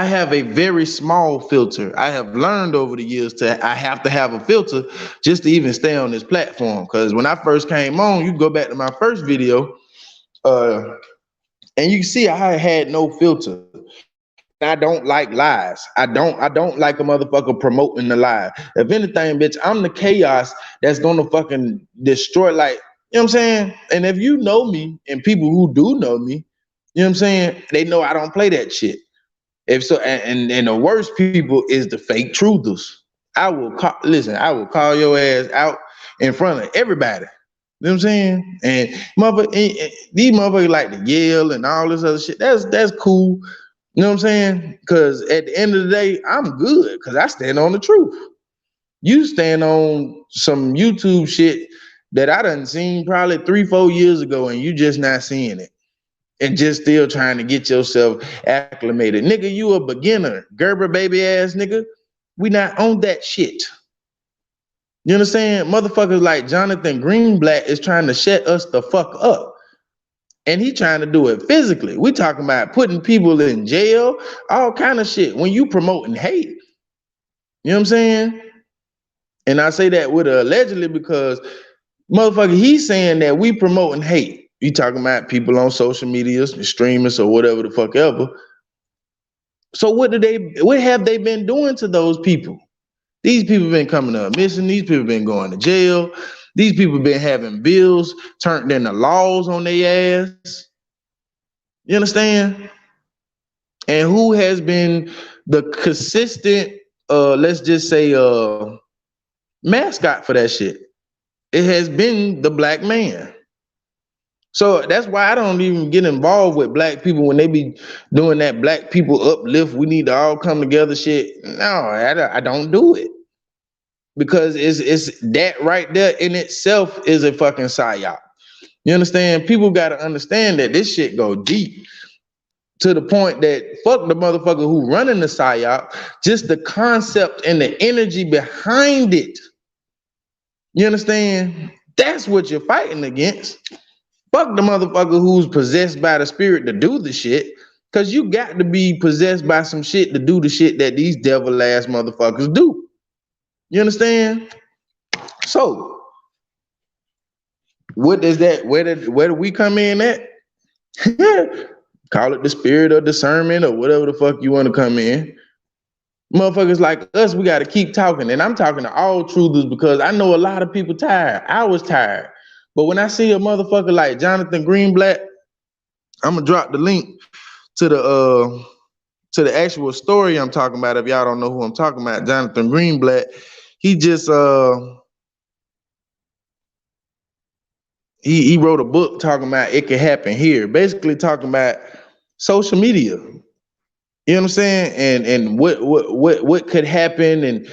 [SPEAKER 1] have a very small filter. I have learned over the years I have to have a filter just to even stay on this platform. Because when I first came on, you go back to my first video, and you can see I had no filter. I don't like lies. I don't like a motherfucker promoting the lie. If anything, bitch, I'm the chaos that's gonna fucking destroy, like, you know what I'm saying? And if you know me, and people who do know me, you know what I'm saying, they know I don't play that shit. If so, and the worst people is the fake truthers. I will call your ass out in front of everybody. You know what I'm saying? And these motherfuckers like to yell and all this other shit. That's cool. You know what I'm saying? Because at the end of the day, I'm good because I stand on the truth. You stand on some YouTube shit that I done seen probably 3-4 years ago, and you just not seeing it. And just still trying to get yourself acclimated. Nigga, you a beginner. Gerber baby ass nigga. We not on that shit. You understand? Motherfuckers like Johnathan Greenblatt is trying to shut us the fuck up. And he trying to do it physically. We talking about putting people in jail, all kind of shit. When you promoting hate. You know what I'm saying? And I say that with allegedly because motherfucker, he's saying that we promoting hate. You talking about people on social media, streamers or whatever the fuck ever. So what have they been doing to those people? These people been coming up missing. These people been going to jail. These people been having bills turned into laws on their ass. You understand? And who has been the consistent, let's just say, mascot for that shit? It has been the black man. So that's why I don't even get involved with black people when they be doing that black people uplift. We need to all come together shit. No, I don't do it. Because it's that right there in itself is a fucking psyop. You understand? People got to understand that this shit go deep to the point that fuck the motherfucker who running the psyop, just the concept and the energy behind it. You understand? That's what you're fighting against. Fuck the motherfucker who's possessed by the spirit to do the shit, because you got to be possessed by some shit to do the shit that these devil ass motherfuckers do. You understand? So, what is that? Where do we come in at? Call it the spirit of discernment or whatever the fuck you want to come in. Motherfuckers like us, we got to keep talking. And I'm talking to all truthers because I know a lot of people tired. I was tired. But when I see a motherfucker like Johnathan Greenblatt, I'm gonna drop the link to the actual story I'm talking about. If y'all don't know who I'm talking about, Johnathan Greenblatt, he just he wrote a book talking about it could happen here, basically talking about social media. You know what I'm saying? And what could happen, and you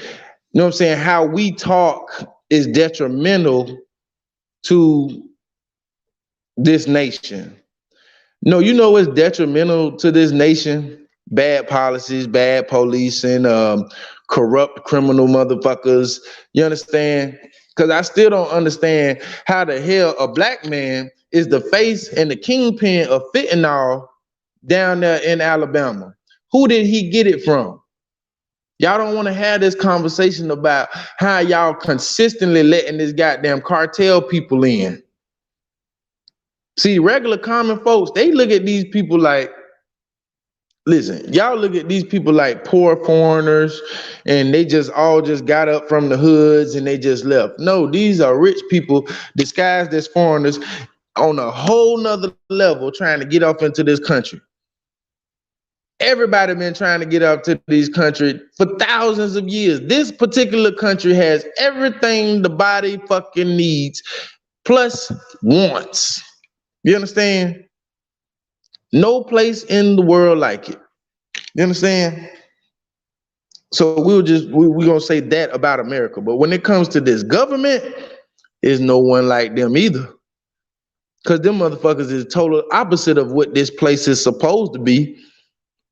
[SPEAKER 1] know what I'm saying, how we talk is detrimental to this nation. No, you know what's detrimental to this nation? Bad policies, bad policing, corrupt criminal motherfuckers. You understand? Because I still don't understand how the hell a black man is the face and the kingpin of fentanyl down there in Alabama. Who did he get it from? Y'all don't want to have this conversation about how y'all consistently letting this goddamn cartel people in. See, regular common folks, they look at these people like, listen, y'all look at these people like poor foreigners and they just all just got up from the hoods and they just left. No, these are rich people disguised as foreigners on a whole nother level trying to get up into this country. Everybody been trying to get up to these countries for thousands of years. This particular country has everything the body fucking needs, plus wants. You understand? No place in the world like it. You understand? So we're gonna say that about America. But when it comes to this government, there's no one like them either. Because them motherfuckers is total opposite of what this place is supposed to be.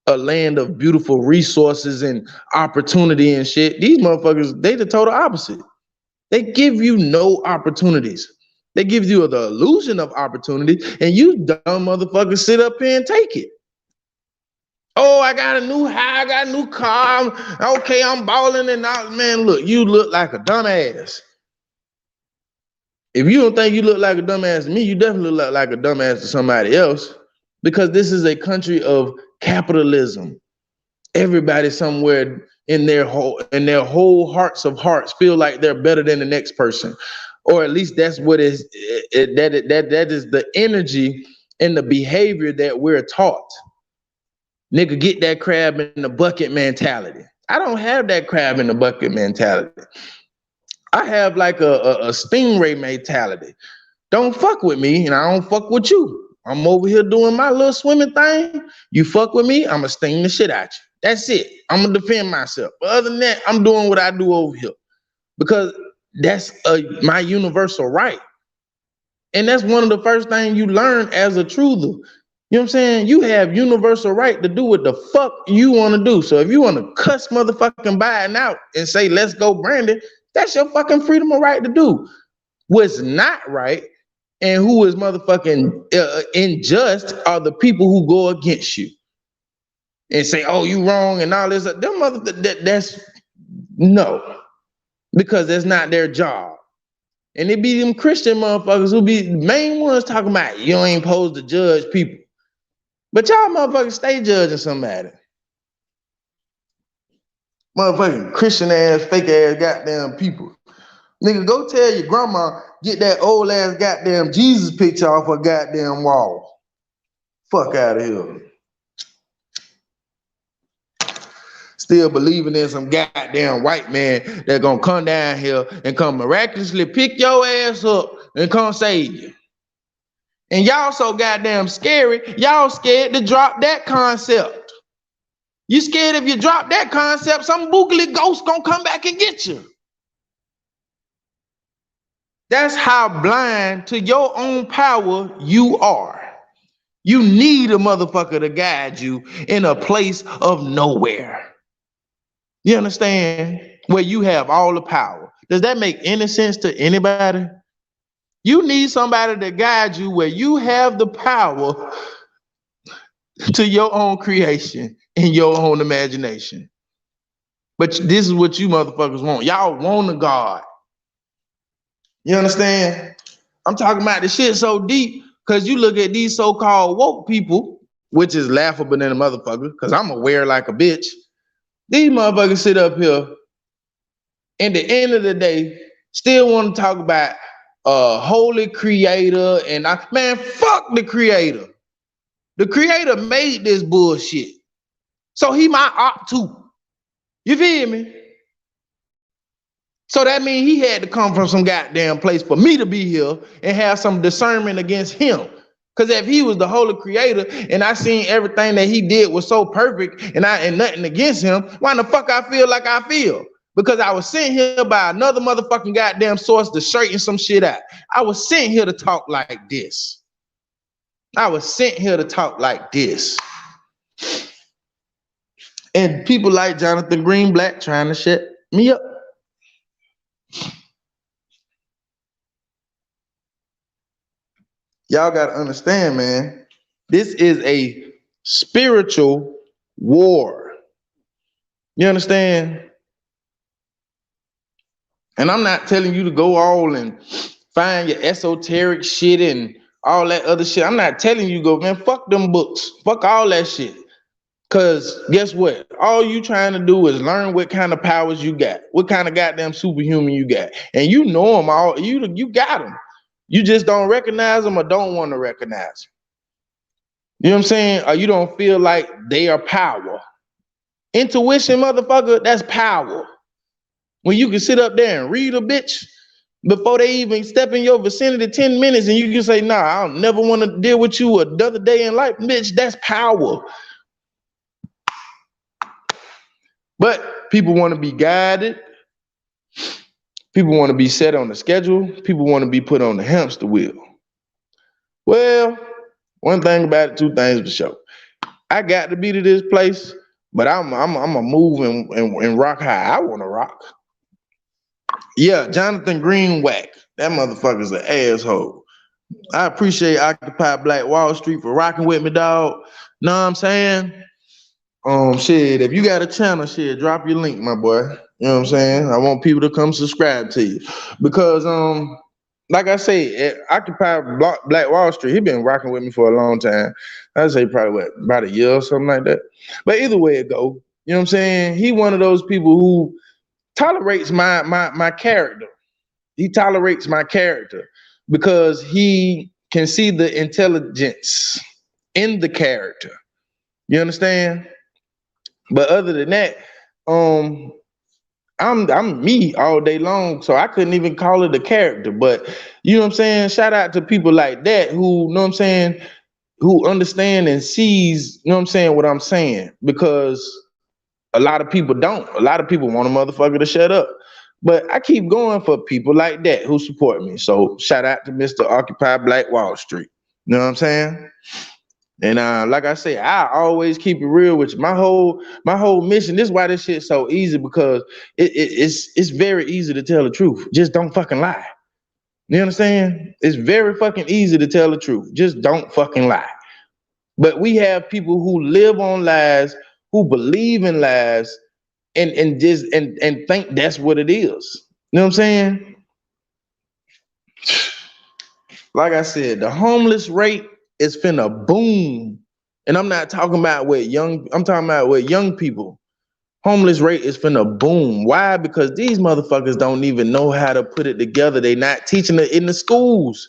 [SPEAKER 1] A land of beautiful resources and opportunity and shit. These motherfuckers, they the total opposite. They give you no opportunities. They give you the illusion of opportunity, and you dumb motherfuckers sit up here and take it. Oh, I got a new house, I got a new car. Okay, I'm balling and out. Man, look, you look like a dumbass. If you don't think you look like a dumbass to me, you definitely look like a dumbass to somebody else, because this is a country of capitalism. Everybody somewhere in their whole hearts of hearts feel like they're better than the next person, or at least that's what is that is the energy and the behavior that we're taught. Nigga, get that crab in the bucket mentality. I don't have that crab in the bucket mentality. I have like a stingray mentality. Don't fuck with me, and I don't fuck with you. I'm over here doing my little swimming thing. You fuck with me, I'm gonna sting the shit out you. That's it. I'm gonna defend myself. But other than that, I'm doing what I do over here, because that's my universal right. And that's one of the first things you learn as a truther. You know what I'm saying? You have universal right to do what the fuck you want to do. So if you want to cuss motherfucking Biden out and say, let's go Brandon, that's your fucking freedom of right to do. What's not right and who is motherfucking unjust are the people who go against you and say, oh, you wrong and all this. That's no, because that's not their job. And it be them Christian motherfuckers who be the main ones talking about you ain't supposed to judge people. But y'all motherfuckers stay judging somebody. Motherfucking Christian ass, fake ass goddamn people. Nigga, go tell your grandma, get that old ass goddamn Jesus picture off her goddamn wall. Fuck out of here. Still believing in some goddamn white man that gonna come down here and come miraculously pick your ass up and come save you. And y'all so goddamn scary, y'all scared to drop that concept. You scared if you drop that concept, some boogly ghost gonna come back and get you. That's how blind to your own power you are. You need a motherfucker to guide you in a place of nowhere. You understand? Where you have all the power. Does that make any sense to anybody? You need somebody to guide you where you have the power to your own creation and your own imagination. But this is what you motherfuckers want. Y'all want a God. You understand? I'm talking about the shit so deep because you look at these so-called woke people, which is laughable than a motherfucker, because I'm aware like a bitch. These motherfuckers sit up here and at the end of the day still want to talk about holy creator and man, fuck the creator. The creator made this bullshit. So he my op too. You feel me? So that means he had to come from some goddamn place for me to be here and have some discernment against him. Because if he was the holy creator and I seen everything that he did was so perfect and nothing against him, why the fuck I feel like I feel? Because I was sent here by another motherfucking goddamn source to straighten some shit out. I was sent here to talk like this. I was sent here to talk like this. And people like Johnathan Greenblatt trying to shut me up. Y'all gotta understand, man. This is a spiritual war. You understand? And I'm not telling you to go all and find your esoteric shit and all that other shit. I'm not telling you go, man, fuck them books. Fuck all that shit. Cause guess what? All you trying to do is learn what kind of powers you got, what kind of goddamn superhuman you got, and you know them all. You got them. You just don't recognize them or don't want to recognize them. You know what I'm saying? Or you don't feel like they are power. Intuition, motherfucker, that's power. When you can sit up there and read a bitch before they even step in your vicinity 10 minutes and you can say, nah, I'll never want to deal with you another day in life, bitch, that's power. But people want to be guided. People want to be set on the schedule. People want to be put on the hamster wheel. Well, one thing about it, two things for sure. I got to be to this place, but I'm a move and rock how I want to rock. Yeah, Johnathan Greenwhack. That motherfucker's an asshole. I appreciate Occupy Black Wall Street for rocking with me, dog. Know what I'm saying? Shit, if you got a channel, shit, drop your link, my boy. You know what I'm saying? I want people to come subscribe to you. Because like I say, Occupy Black Wall Street, he been rocking with me for a long time. I'd say probably about a year or something like that. But either way it go, you know what I'm saying? He one of those people who tolerates my character. He tolerates my character because he can see the intelligence in the character. You understand? But other than that, I'm me all day long, so I couldn't even call it a character. But you know what I'm saying? Shout out to people like that who, you know what I'm saying, who understand and sees, you know what I'm saying, what I'm saying. Because a lot of people don't. A lot of people want a motherfucker to shut up. But I keep going for people like that who support me. So shout out to Mr. Occupy Black Wall Street. You know what I'm saying? And like I say, I always keep it real with you. My whole mission. This is why this shit's so easy, because it's very easy to tell the truth. Just don't fucking lie. You understand? It's very fucking easy to tell the truth. Just don't fucking lie. But we have people who live on lies, who believe in lies, and think that's what it is. You know what I'm saying? Like I said, the homeless rate is finna boom. And I'm not talking about I'm talking about with young people. Homeless rate is finna boom. Why? Because these motherfuckers don't even know how to put it together. They not teaching it in the schools.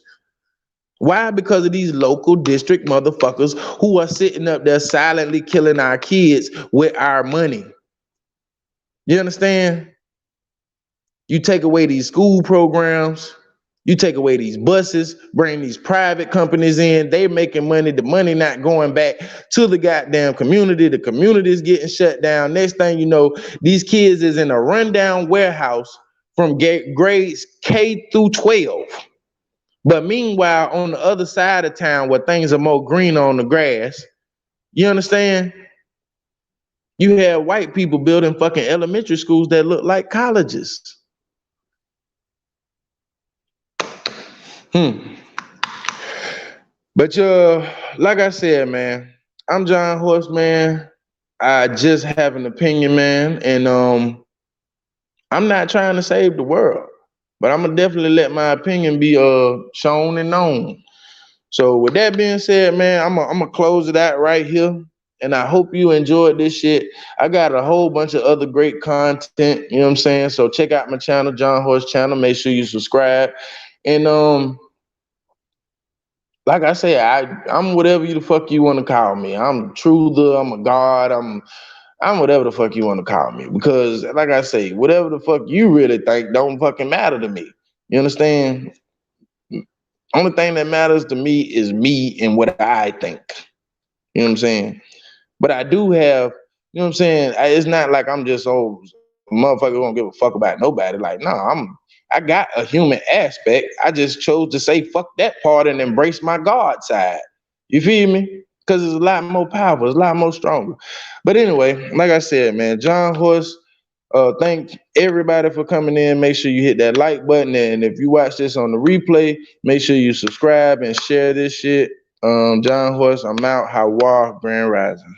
[SPEAKER 1] Why? Because of these local district motherfuckers who are sitting up there silently killing our kids with our money. You understand? You take away these school programs, you take away these buses, bring these private companies in, they making money, the money not going back to the goddamn community, the community is getting shut down. Next thing you know, these kids is in a rundown warehouse from grades K through 12. But meanwhile, on the other side of town where things are more green on the grass, you understand? You have white people building fucking elementary schools that look like colleges. But like I said, man, I'm John Horse, man. I just have an opinion, man, and I'm not trying to save the world, but I'm gonna definitely let my opinion be shown and known. So with that being said, man, I'm gonna close it out right here. And I hope you enjoyed this shit. I got a whole bunch of other great content, you know what I'm saying? So check out my channel, John Horse channel. Make sure you subscribe. And like I say, I'm whatever you the fuck you want to call me. I'm truther, I'm a god, I'm whatever the fuck you want to call me. Because like I say, whatever the fuck you really think don't fucking matter to me. You understand? Only thing that matters to me is me and what I think. You know what I'm saying? But I do have, you know what I'm saying? It's not like I'm just motherfucker don't give a fuck about nobody. Like, no, I got a human aspect. I just chose to say fuck that part and embrace my God side. You feel me? because it's a lot more powerful, it's a lot more stronger. But anyway, like I said, man, John Horse, thank everybody for coming in. Make sure you hit that like button, and if you watch this on the replay, make sure you subscribe and share this shit. John Horse, I'm out. Hawa, Grand Rising.